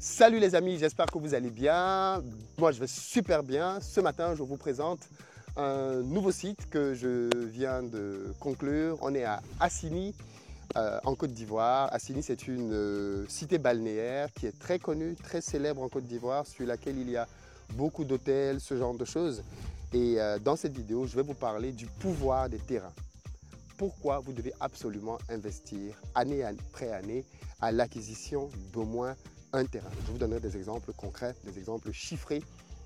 Salut les amis, j'espère que vous allez bien. Moi je vais super bien. Ce matin je vous présente un nouveau site que je viens de conclure. On est à Assigny en Côte d'Ivoire. Assigny c'est une cité balnéaire qui est très connue, très célèbre en Côte d'Ivoire, sur laquelle il y a beaucoup d'hôtels, ce genre de choses. Et dans cette vidéo je vais vous parler du pouvoir des terrains. Pourquoi vous devez absolument investir année après année à l'acquisition d'au moins un terrain. Je vous donnerai des exemples concrets, des exemples chiffrés,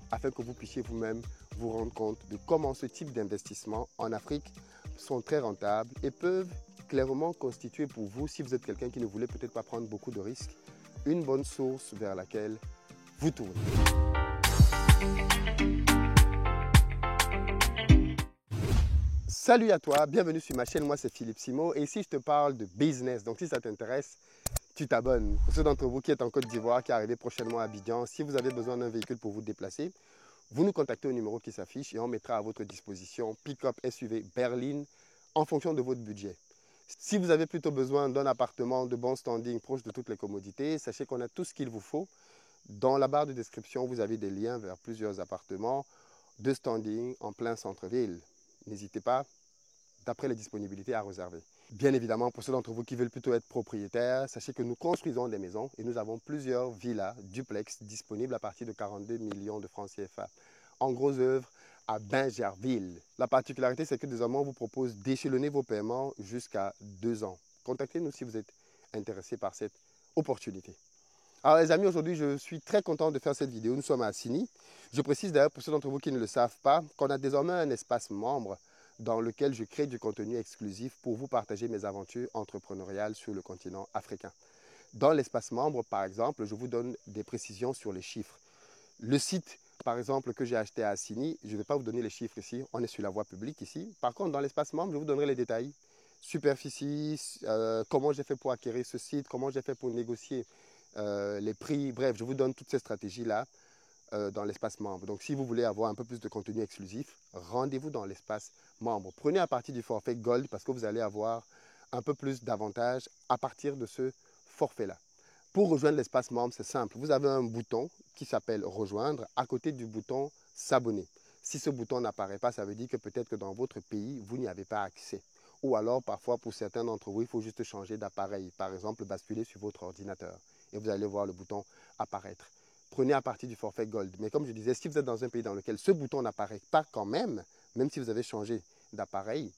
afin que vous puissiez vous-même vous rendre compte de comment ce type d'investissement en Afrique sont très rentables et peuvent clairement constituer pour vous, si vous êtes quelqu'un qui ne voulait peut-être pas prendre beaucoup de risques, une bonne source vers laquelle vous tournez. Salut à toi, bienvenue sur ma chaîne, moi c'est Philippe Simo et ici je te parle de business. Donc si ça t'intéresse, tu t'abonnes. Pour ceux d'entre vous qui êtes en Côte d'Ivoire, qui arrivez prochainement à Abidjan, si vous avez besoin d'un véhicule pour vous déplacer, vous nous contactez au numéro qui s'affiche et on mettra à votre disposition pick-up SUV berline en fonction de votre budget. Si vous avez plutôt besoin d'un appartement de bon standing proche de toutes les commodités, sachez qu'on a tout ce qu'il vous faut. Dans la barre de description, vous avez des liens vers plusieurs appartements de standing en plein centre-ville. N'hésitez pas, d'après les disponibilités, à réserver. Bien évidemment, pour ceux d'entre vous qui veulent plutôt être propriétaires, sachez que nous construisons des maisons et nous avons plusieurs villas duplex disponibles à partir de 42 millions de francs CFA. En gros œuvre à Bingerville. La particularité, c'est que désormais, on vous propose d'échelonner vos paiements jusqu'à 2 ans. Contactez-nous si vous êtes intéressé par cette opportunité. Alors les amis, aujourd'hui, je suis très content de faire cette vidéo. Nous sommes à Assigny. Je précise d'ailleurs pour ceux d'entre vous qui ne le savent pas qu'on a désormais un espace membre dans lequel je crée du contenu exclusif pour vous partager mes aventures entrepreneuriales sur le continent africain. Dans l'espace membre, par exemple, je vous donne des précisions sur les chiffres. Le site, par exemple, que j'ai acheté à Assigny, je ne vais pas vous donner les chiffres ici, on est sur la voie publique ici. Par contre, dans l'espace membre, je vous donnerai les détails. Superficie, comment j'ai fait pour acquérir ce site, comment j'ai fait pour négocier les prix. Bref, je vous donne toutes ces stratégies-là dans l'espace membre. Donc, si vous voulez avoir un peu plus de contenu exclusif, rendez-vous dans l'espace membre. Prenez à partir du forfait Gold parce que vous allez avoir un peu plus d'avantages à partir de ce forfait-là. Pour rejoindre l'espace membre, c'est simple. Vous avez un bouton qui s'appelle Rejoindre à côté du bouton S'abonner. Si ce bouton n'apparaît pas, ça veut dire que peut-être que dans votre pays, vous n'y avez pas accès. Ou alors, parfois, pour certains d'entre vous, il faut juste changer d'appareil. Par exemple, basculer sur votre ordinateur et vous allez voir le bouton apparaître. Prenez à partir du forfait Gold. Mais comme je disais, si vous êtes dans un pays dans lequel ce bouton n'apparaît pas quand même si vous avez changé d'appareil,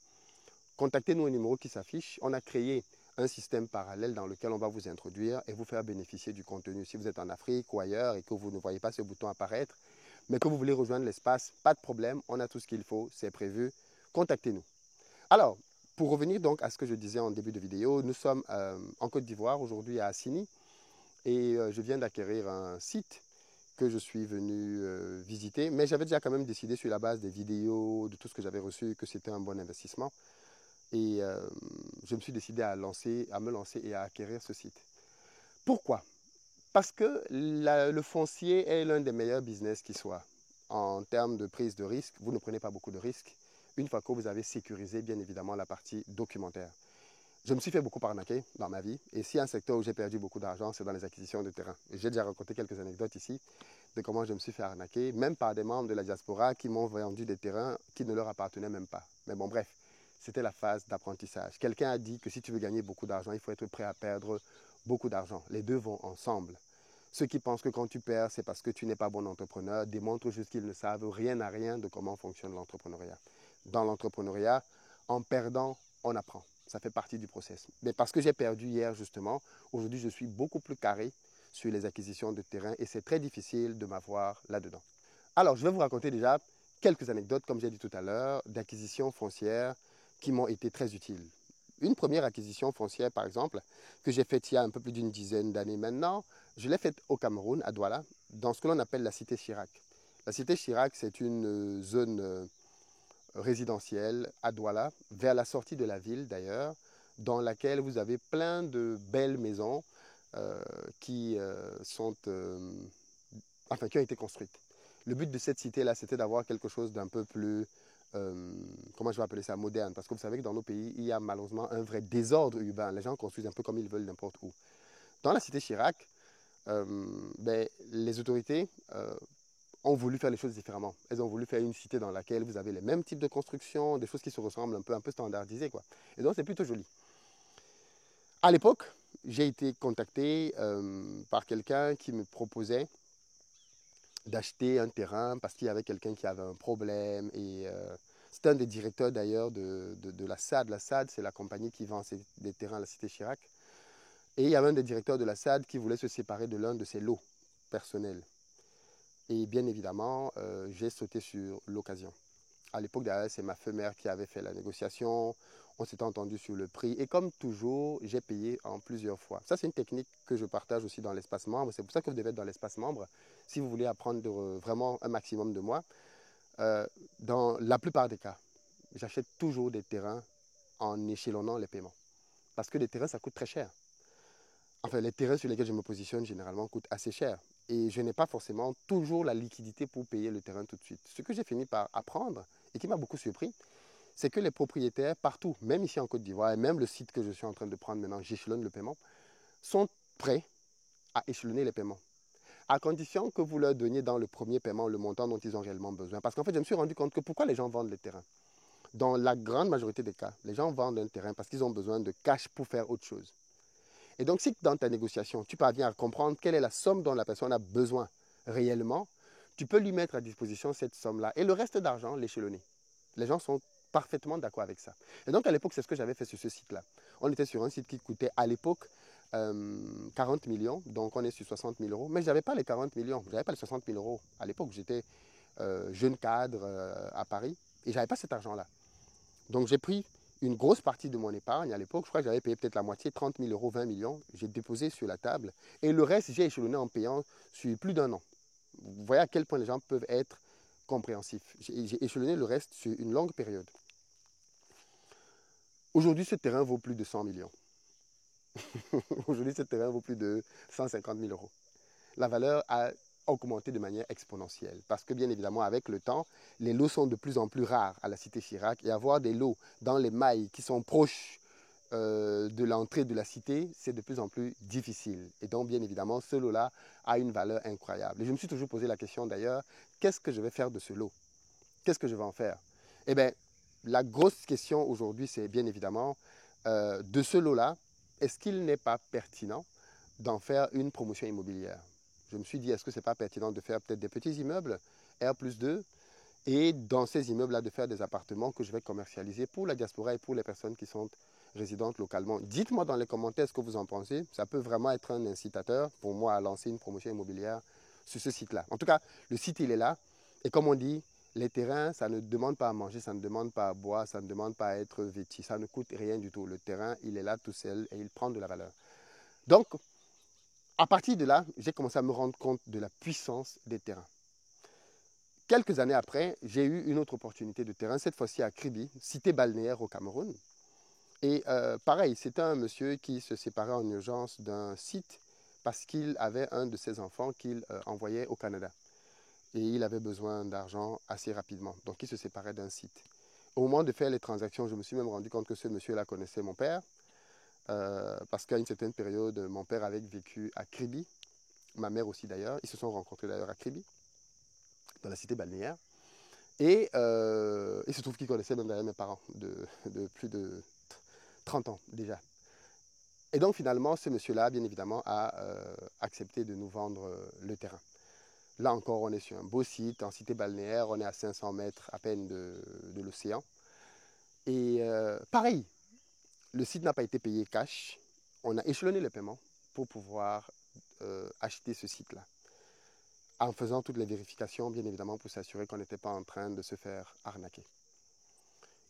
contactez-nous au numéro qui s'affiche. On a créé un système parallèle dans lequel on va vous introduire et vous faire bénéficier du contenu. Si vous êtes en Afrique ou ailleurs et que vous ne voyez pas ce bouton apparaître, mais que vous voulez rejoindre l'espace, pas de problème, on a tout ce qu'il faut, c'est prévu. Contactez-nous. Alors, pour revenir donc à ce que je disais en début de vidéo, nous sommes en Côte d'Ivoire, aujourd'hui à Assigny, et je viens d'acquérir un site que je suis venu visiter, mais j'avais déjà quand même décidé sur la base des vidéos, de tout ce que j'avais reçu, que c'était un bon investissement. Et je me suis décidé à me lancer et à acquérir ce site. Pourquoi? Parce que le foncier est l'un des meilleurs business qui soit. En termes de prise de risque, vous ne prenez pas beaucoup de risques une fois que vous avez sécurisé bien évidemment la partie documentaire. Je me suis fait beaucoup arnaquer dans ma vie et si un secteur où j'ai perdu beaucoup d'argent, c'est dans les acquisitions de terrain. J'ai déjà raconté quelques anecdotes ici de comment je me suis fait arnaquer, même par des membres de la diaspora qui m'ont vendu des terrains qui ne leur appartenaient même pas. Mais bon, bref, c'était la phase d'apprentissage. Quelqu'un a dit que si tu veux gagner beaucoup d'argent, il faut être prêt à perdre beaucoup d'argent. Les deux vont ensemble. Ceux qui pensent que quand tu perds, c'est parce que tu n'es pas bon entrepreneur, démontrent juste qu'ils ne savent rien à rien de comment fonctionne l'entrepreneuriat. Dans l'entrepreneuriat, en perdant, on apprend. Ça fait partie du process. Mais parce que j'ai perdu hier justement, aujourd'hui je suis beaucoup plus carré sur les acquisitions de terrain et c'est très difficile de m'avoir là-dedans. Alors je vais vous raconter déjà quelques anecdotes, comme j'ai dit tout à l'heure, d'acquisitions foncières qui m'ont été très utiles. Une première acquisition foncière par exemple, que j'ai faite il y a un peu plus d'une dizaine d'années maintenant, je l'ai faite au Cameroun, à Douala, dans ce que l'on appelle la cité Chirac. La cité Chirac, c'est une zone résidentielle à Douala, vers la sortie de la ville d'ailleurs, dans laquelle vous avez plein de belles maisons qui ont été construites. Le but de cette cité-là, c'était d'avoir quelque chose d'un peu plus, comment je vais appeler ça, moderne. Parce que vous savez que dans nos pays, il y a malheureusement un vrai désordre urbain. Les gens construisent un peu comme ils veulent n'importe où. Dans la cité Chirac, les autorités ont voulu faire les choses différemment. Elles ont voulu faire une cité dans laquelle vous avez les mêmes types de construction, des choses qui se ressemblent un peu standardisées, quoi. Et donc, c'est plutôt joli. À l'époque, j'ai été contacté par quelqu'un qui me proposait d'acheter un terrain parce qu'il y avait quelqu'un qui avait un problème. Et c'est un des directeurs d'ailleurs de la SAD. La SAD, c'est la compagnie qui vend des terrains à la cité Chirac. Et il y avait un des directeurs de la SAD qui voulait se séparer de l'un de ses lots personnels. Et bien évidemment, j'ai sauté sur l'occasion. À l'époque, d'ailleurs, c'est ma femme qui avait fait la négociation. On s'était entendu sur le prix. Et comme toujours, j'ai payé en plusieurs fois. Ça, c'est une technique que je partage aussi dans l'espace membre. C'est pour ça que vous devez être dans l'espace membre. Si vous voulez apprendre vraiment un maximum de moi, dans la plupart des cas, j'achète toujours des terrains en échelonnant les paiements. Parce que les terrains, ça coûte très cher. Enfin, les terrains sur lesquels je me positionne généralement coûtent assez cher. Et je n'ai pas forcément toujours la liquidité pour payer le terrain tout de suite. Ce que j'ai fini par apprendre et qui m'a beaucoup surpris, c'est que les propriétaires partout, même ici en Côte d'Ivoire, et même le site que je suis en train de prendre maintenant, j'échelonne le paiement, sont prêts à échelonner les paiements. À condition que vous leur donniez dans le premier paiement le montant dont ils ont réellement besoin. Parce qu'en fait, je me suis rendu compte que pourquoi les gens vendent les terrains. Dans la grande majorité des cas, les gens vendent un terrain parce qu'ils ont besoin de cash pour faire autre chose. Et donc, si dans ta négociation, tu parviens à comprendre quelle est la somme dont la personne a besoin réellement, tu peux lui mettre à disposition cette somme-là et le reste d'argent, l'échelonner. Les gens sont parfaitement d'accord avec ça. Et donc, à l'époque, c'est ce que j'avais fait sur ce site-là. On était sur un site qui coûtait, à l'époque, 40 millions. Donc, on est sur 60 000 euros. Mais je n'avais pas les 40 millions. Je n'avais pas les 60 000 euros. À l'époque, j'étais jeune cadre à Paris et je n'avais pas cet argent-là. Donc, j'ai pris une grosse partie de mon épargne à l'époque. Je crois que j'avais payé peut-être la moitié, 30 000 euros, 20 millions. J'ai déposé sur la table. Et le reste, j'ai échelonné en payant sur plus d'un an. Vous voyez à quel point les gens peuvent être compréhensifs. J'ai échelonné le reste sur une longue période. Aujourd'hui, ce terrain vaut plus de 100 millions. Aujourd'hui, ce terrain vaut plus de 150 000 euros. La valeur a augmenté de manière exponentielle parce que bien évidemment, avec le temps, les lots sont de plus en plus rares à la cité Chirac et avoir des lots dans les mailles qui sont proches de l'entrée de la cité, c'est de plus en plus difficile. Et donc, bien évidemment, ce lot-là a une valeur incroyable. Et je me suis toujours posé la question d'ailleurs, qu'est-ce que je vais faire de ce lot? Qu'est-ce que je vais en faire? Eh bien, la grosse question aujourd'hui, c'est bien évidemment, de ce lot-là, est-ce qu'il n'est pas pertinent d'en faire une promotion immobilière? Je me suis dit, est-ce que ce n'est pas pertinent de faire peut-être des petits immeubles, R+2, et dans ces immeubles-là, de faire des appartements que je vais commercialiser pour la diaspora et pour les personnes qui sont résidentes localement. Dites-moi dans les commentaires ce que vous en pensez. Ça peut vraiment être un incitateur pour moi à lancer une promotion immobilière sur ce site-là. En tout cas, le site, il est là. Et comme on dit, les terrains, ça ne demande pas à manger, ça ne demande pas à boire, ça ne demande pas à être vêtu. Ça ne coûte rien du tout. Le terrain, il est là tout seul et il prend de la valeur. Donc, à partir de là, j'ai commencé à me rendre compte de la puissance des terrains. Quelques années après, j'ai eu une autre opportunité de terrain, cette fois-ci à Kribi, cité balnéaire au Cameroun. Et pareil, c'était un monsieur qui se séparait en urgence d'un site parce qu'il avait un de ses enfants qu'il envoyait au Canada. Et il avait besoin d'argent assez rapidement. Donc, il se séparait d'un site. Au moment de faire les transactions, je me suis même rendu compte que ce monsieur-là connaissait mon père. Parce qu'à une certaine période, mon père avait vécu à Kribi. Ma mère aussi d'ailleurs. Ils se sont rencontrés d'ailleurs à Kribi, dans la cité balnéaire. Et il se trouve qu'il connaissait même d'ailleurs mes parents de plus de 30 ans déjà. Et donc finalement, ce monsieur-là, bien évidemment, a accepté de nous vendre le terrain. Là encore, on est sur un beau site, en cité balnéaire, on est à 500 mètres à peine de l'océan. Et pareil, le site n'a pas été payé cash. On a échelonné le paiement pour pouvoir acheter ce site-là. En faisant toutes les vérifications, bien évidemment, pour s'assurer qu'on n'était pas en train de se faire arnaquer.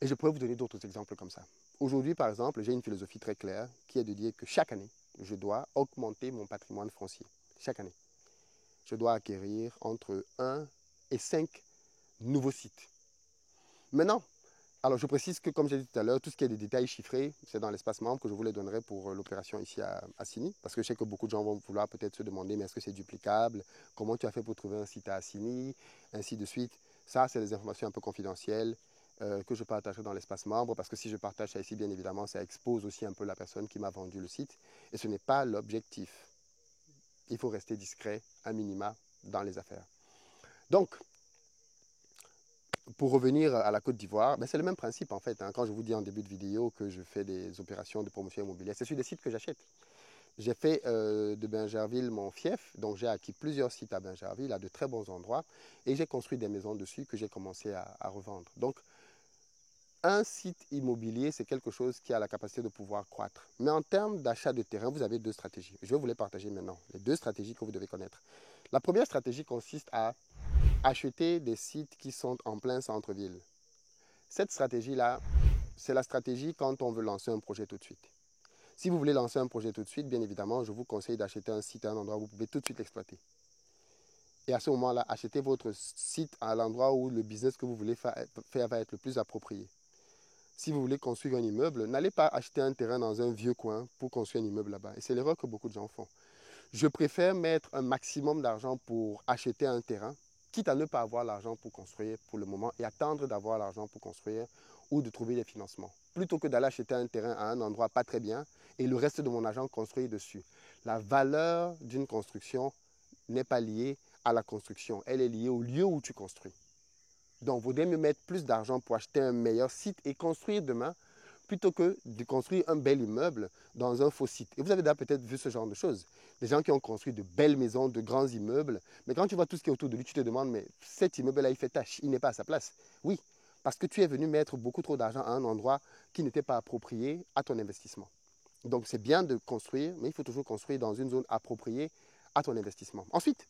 Et je pourrais vous donner d'autres exemples comme ça. Aujourd'hui, par exemple, j'ai une philosophie très claire qui est de dire que chaque année, je dois augmenter mon patrimoine foncier. Chaque année. Je dois acquérir entre 1 et 5 nouveaux sites. Maintenant, alors je précise que, comme j'ai dit tout à l'heure, tout ce qui est des détails chiffrés, c'est dans l'espace membre que je vous les donnerai pour l'opération ici à Assini. Parce que je sais que beaucoup de gens vont vouloir peut-être se demander, mais est-ce que c'est duplicable? Comment tu as fait pour trouver un site à Assini? Ainsi de suite. Ça, c'est des informations un peu confidentielles que je partagerai dans l'espace membre. Parce que si je partage ça ici, bien évidemment, ça expose aussi un peu la personne qui m'a vendu le site. Et ce n'est pas l'objectif. il faut rester discret, un minima, dans les affaires. Donc, pour revenir à la Côte d'Ivoire, ben c'est le même principe en fait. Hein. Quand je vous dis en début de vidéo que je fais des opérations de promotion immobilière, c'est sur des sites que j'achète. J'ai fait de Bingerville mon fief, donc j'ai acquis plusieurs sites à Bingerville, à de très bons endroits, et j'ai construit des maisons dessus que j'ai commencé à revendre. Donc, un site immobilier, c'est quelque chose qui a la capacité de pouvoir croître. Mais en termes d'achat de terrain, vous avez deux stratégies. Je vais vous les partager maintenant, les deux stratégies que vous devez connaître. La première stratégie consiste à acheter des sites qui sont en plein centre-ville. Cette stratégie-là, c'est la stratégie quand on veut lancer un projet tout de suite. Si vous voulez lancer un projet tout de suite, bien évidemment, je vous conseille d'acheter un site à un endroit où vous pouvez tout de suite l'exploiter. Et à ce moment-là, achetez votre site à l'endroit où le business que vous voulez faire va être le plus approprié. Si vous voulez construire un immeuble, n'allez pas acheter un terrain dans un vieux coin pour construire un immeuble là-bas. Et c'est l'erreur que beaucoup de gens font. Je préfère mettre un maximum d'argent pour acheter un terrain, quitte à ne pas avoir l'argent pour construire pour le moment et attendre d'avoir l'argent pour construire ou de trouver des financements. Plutôt que d'aller acheter un terrain à un endroit pas très bien et le reste de mon argent construire dessus. La valeur d'une construction n'est pas liée à la construction, elle est liée au lieu où tu construis. Donc, il vaudrait mieux mettre plus d'argent pour acheter un meilleur site et construire demain plutôt que de construire un bel immeuble dans un faux site. Et vous avez déjà peut-être vu ce genre de choses. Des gens qui ont construit de belles maisons, de grands immeubles, mais quand tu vois tout ce qui est autour de lui, tu te demandes, mais cet immeuble-là, il fait tâche, il n'est pas à sa place. Oui, parce que tu es venu mettre beaucoup trop d'argent à un endroit qui n'était pas approprié à ton investissement. Donc, c'est bien de construire, mais il faut toujours construire dans une zone appropriée à ton investissement. Ensuite,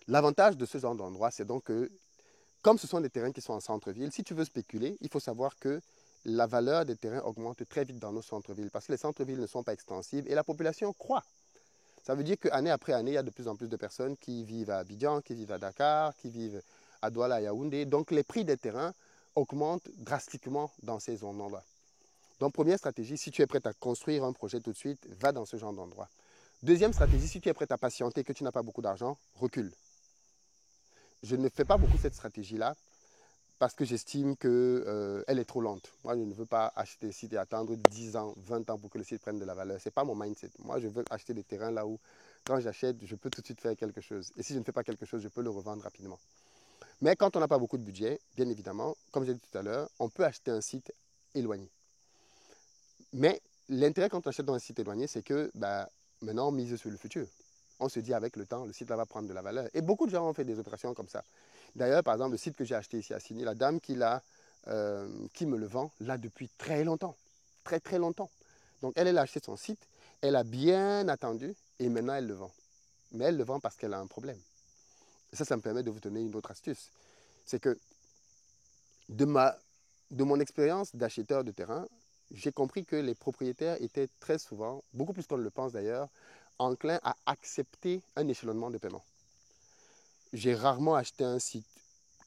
l'avantage de ce genre d'endroit, c'est donc que comme ce sont des terrains qui sont en centre-ville, si tu veux spéculer, il faut savoir que la valeur des terrains augmente très vite dans nos centres-villes parce que les centres-villes ne sont pas extensibles et la population croît. Ça veut dire qu'année après année, il y a de plus en plus de personnes qui vivent à Abidjan, qui vivent à Dakar, qui vivent à Douala, à Yaoundé. Donc les prix des terrains augmentent drastiquement dans ces zones-là. Donc première stratégie, si tu es prêt à construire un projet tout de suite, va dans ce genre d'endroit. Deuxième stratégie, si tu es prêt à patienter et que tu n'as pas beaucoup d'argent, recule. Je ne fais pas beaucoup cette stratégie-là parce que j'estime qu'elle est trop lente. Moi, je ne veux pas acheter des sites et attendre 10 ans, 20 ans pour que le site prenne de la valeur. Ce n'est pas mon mindset. Moi, je veux acheter des terrains là où, quand j'achète, je peux tout de suite faire quelque chose. Et si je ne fais pas quelque chose, je peux le revendre rapidement. Mais quand on n'a pas beaucoup de budget, bien évidemment, comme j'ai dit tout à l'heure, on peut acheter un site éloigné. Mais l'intérêt quand on achète dans un site éloigné, c'est que maintenant, on mise sur le futur. On se dit avec le temps, le site là va prendre de la valeur. Et beaucoup de gens ont fait des opérations comme ça. D'ailleurs, par exemple, le site que j'ai acheté ici à Signy, la dame qui me le vend, l'a depuis très longtemps. Très, très longtemps. Donc, elle a acheté son site, elle a bien attendu et maintenant, elle le vend. Mais elle le vend parce qu'elle a un problème. Et ça me permet de vous donner une autre astuce. C'est que de mon expérience d'acheteur de terrain, j'ai compris que les propriétaires étaient très souvent, beaucoup plus qu'on ne le pense d'ailleurs, enclins à accepter un échelonnement de paiement. J'ai rarement acheté un site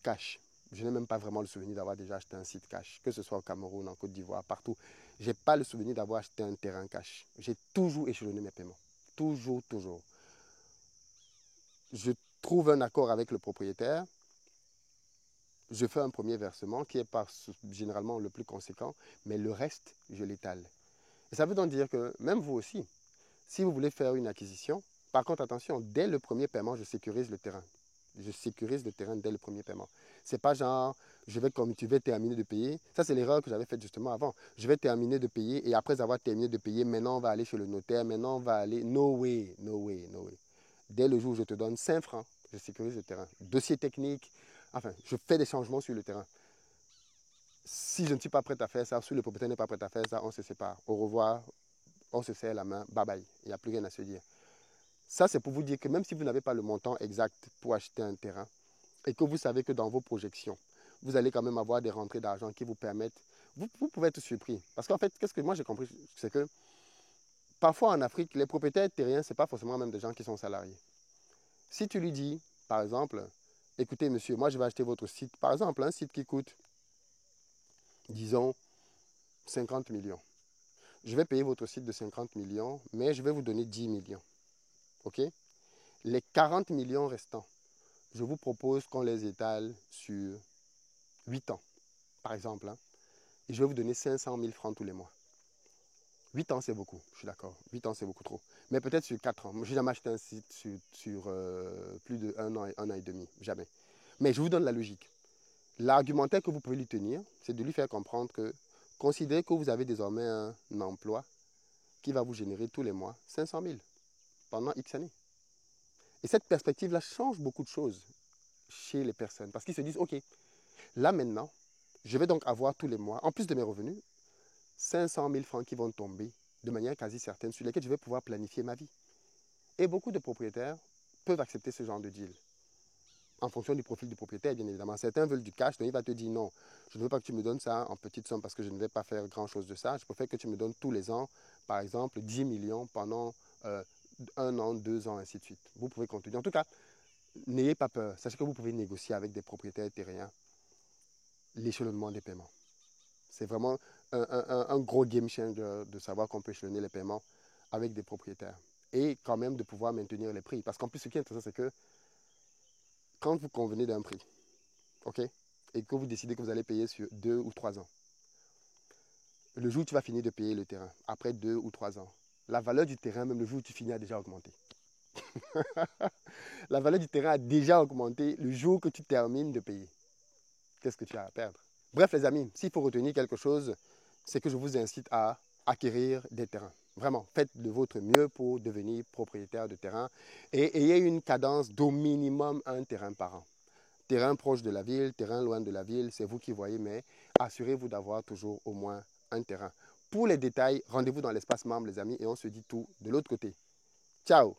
cash. Je n'ai même pas vraiment le souvenir d'avoir déjà acheté un site cash, que ce soit au Cameroun, en Côte d'Ivoire, partout. Je n'ai pas le souvenir d'avoir acheté un terrain cash. J'ai toujours échelonné mes paiements. Toujours, toujours. Je trouve un accord avec le propriétaire. Je fais un premier versement qui est généralement le plus conséquent, mais le reste, je l'étale. Et ça veut donc dire que même vous aussi, si vous voulez faire une acquisition, par contre, attention, dès le premier paiement, je sécurise le terrain. Je sécurise le terrain dès le premier paiement. C'est pas genre, comme tu vas terminer de payer. Ça, c'est l'erreur que j'avais faite justement avant. Je vais terminer de payer et après avoir terminé de payer, maintenant on va aller chez le notaire, maintenant on va aller. No way, no way, no way. Dès le jour où je te donne 5 francs, je sécurise le terrain. Dossier technique, enfin, je fais des changements sur le terrain. Si je ne suis pas prêt à faire ça, si le propriétaire n'est pas prêt à faire ça, on se sépare. Au revoir, on se serre la main, bye bye. Il n'y a plus rien à se dire. Ça, c'est pour vous dire que même si vous n'avez pas le montant exact pour acheter un terrain et que vous savez que dans vos projections, vous allez quand même avoir des rentrées d'argent qui vous permettent, vous pouvez être surpris. Parce qu'en fait, qu'est-ce que moi j'ai compris, c'est que parfois en Afrique, les propriétaires terriens, ce n'est pas forcément même des gens qui sont salariés. Si tu lui dis, par exemple, écoutez monsieur, moi je vais acheter votre site, par exemple, un site qui coûte, disons, 50 millions. Je vais payer votre site de 50 millions, mais je vais vous donner 10 millions. OK? Les 40 millions restants, je vous propose qu'on les étale sur 8 ans, par exemple. Et je vais vous donner 500 000 francs tous les mois. 8 ans, c'est beaucoup, je suis d'accord. 8 ans, c'est beaucoup trop. Mais peut-être sur 4 ans. Moi, je n'ai jamais acheté un site sur plus un an et demi. Jamais. Mais je vous donne la logique. L'argumentaire que vous pouvez lui tenir, c'est de lui faire comprendre que considérez que vous avez désormais un emploi qui va vous générer tous les mois 500 000 pendant X années. Et cette perspective-là change beaucoup de choses chez les personnes. Parce qu'ils se disent, OK, là maintenant, je vais donc avoir tous les mois, en plus de mes revenus, 500 000 francs qui vont tomber de manière quasi certaine sur lesquels je vais pouvoir planifier ma vie. Et beaucoup de propriétaires peuvent accepter ce genre de deal. En fonction du profil du propriétaire, bien évidemment. Certains veulent du cash, donc il va te dire non, je ne veux pas que tu me donnes ça en petite somme parce que je ne vais pas faire grand-chose de ça. Je préfère que tu me donnes tous les ans, par exemple, 10 millions pendant 1 an, 2 ans, ainsi de suite. Vous pouvez continuer. En tout cas, n'ayez pas peur. Sachez que vous pouvez négocier avec des propriétaires terriens l'échelonnement des paiements. C'est vraiment un gros game changer de savoir qu'on peut échelonner les paiements avec des propriétaires. Et quand même de pouvoir maintenir les prix. Parce qu'en plus, ce qui est intéressant, c'est que quand vous convenez d'un prix, OK, et que vous décidez que vous allez payer sur 2 ou 3 ans, le jour où tu vas finir de payer le terrain, après 2 ou 3 ans, la valeur du terrain, même le jour où tu finis, a déjà augmenté. La valeur du terrain a déjà augmenté le jour que tu termines de payer. Qu'est-ce que tu as à perdre? Bref, les amis, s'il faut retenir quelque chose, c'est que je vous incite à acquérir des terrains. Vraiment, faites de votre mieux pour devenir propriétaire de terrain et ayez une cadence d'au minimum un terrain par an. Terrain proche de la ville, terrain loin de la ville, c'est vous qui voyez, mais assurez-vous d'avoir toujours au moins un terrain. Pour les détails, rendez-vous dans l'espace membre, les amis, et on se dit tout de l'autre côté. Ciao!